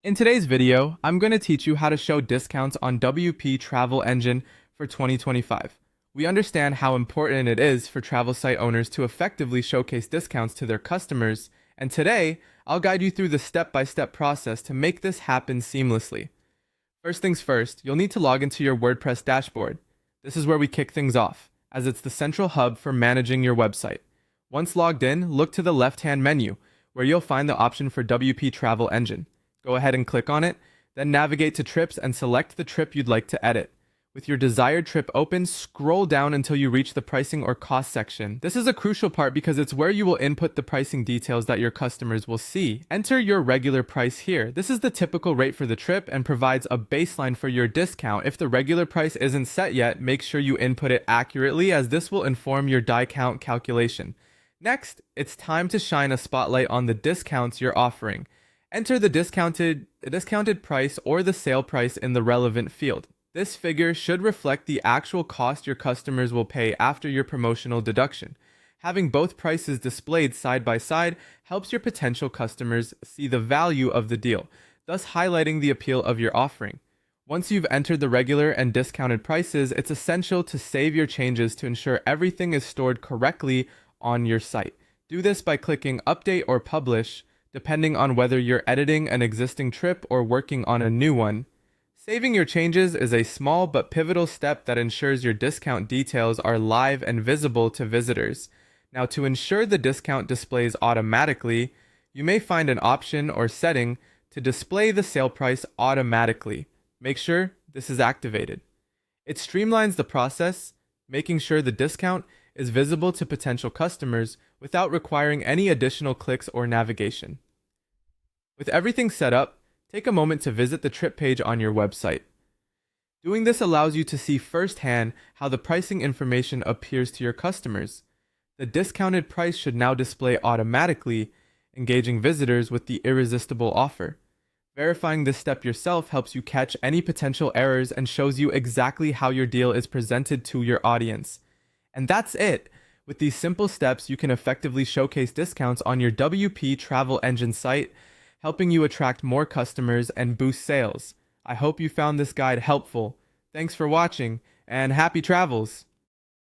In today's video, I'm going to teach you how to show discounts on WP Travel Engine for 2025. We understand how important it is for travel site owners to effectively showcase discounts to their customers, and today, I'll guide you through the step-by-step process to make this happen seamlessly. First things first, you'll need to log into your WordPress dashboard. This is where we kick things off, as it's the central hub for managing your website. Once logged in, look to the left-hand menu, where you'll find the option for WP Travel Engine. Go ahead and click on it, then navigate to Trips and select the trip you'd like to edit. With your desired trip open, scroll down until you reach the pricing or cost section. This is a crucial part because it's where you will input the pricing details that your customers will see. Enter your regular price here. This is the typical rate for the trip and provides a baseline for your discount. If the regular price isn't set yet, make sure you input it accurately, as this will inform your die count calculation. Next, it's time to shine a spotlight on the discounts you're offering. Enter the discounted price or the sale price in the relevant field. This figure should reflect the actual cost your customers will pay after your promotional deduction. Having both prices displayed side by side helps your potential customers see the value of the deal, thus highlighting the appeal of your offering. Once you've entered the regular and discounted prices, it's essential to save your changes to ensure everything is stored correctly on your site. Do this by clicking Update or Publish, depending on whether you're editing an existing trip or working on a new one. Saving your changes is a small but pivotal step that ensures your discount details are live and visible to visitors. Now, to ensure the discount displays automatically, you may find an option or setting to display the sale price automatically. Make sure this is activated. It streamlines the process, making sure the discount is visible to potential customers without requiring any additional clicks or navigation. With everything set up, take a moment to visit the trip page on your website. Doing this allows you to see firsthand how the pricing information appears to your customers. The discounted price should now display automatically, engaging visitors with the irresistible offer. Verifying this step yourself helps you catch any potential errors and shows you exactly how your deal is presented to your audience. And that's it. With these simple steps, you can effectively showcase discounts on your WP Travel Engine site, helping you attract more customers and boost sales. I hope you found this guide helpful. Thanks for watching, and happy travels!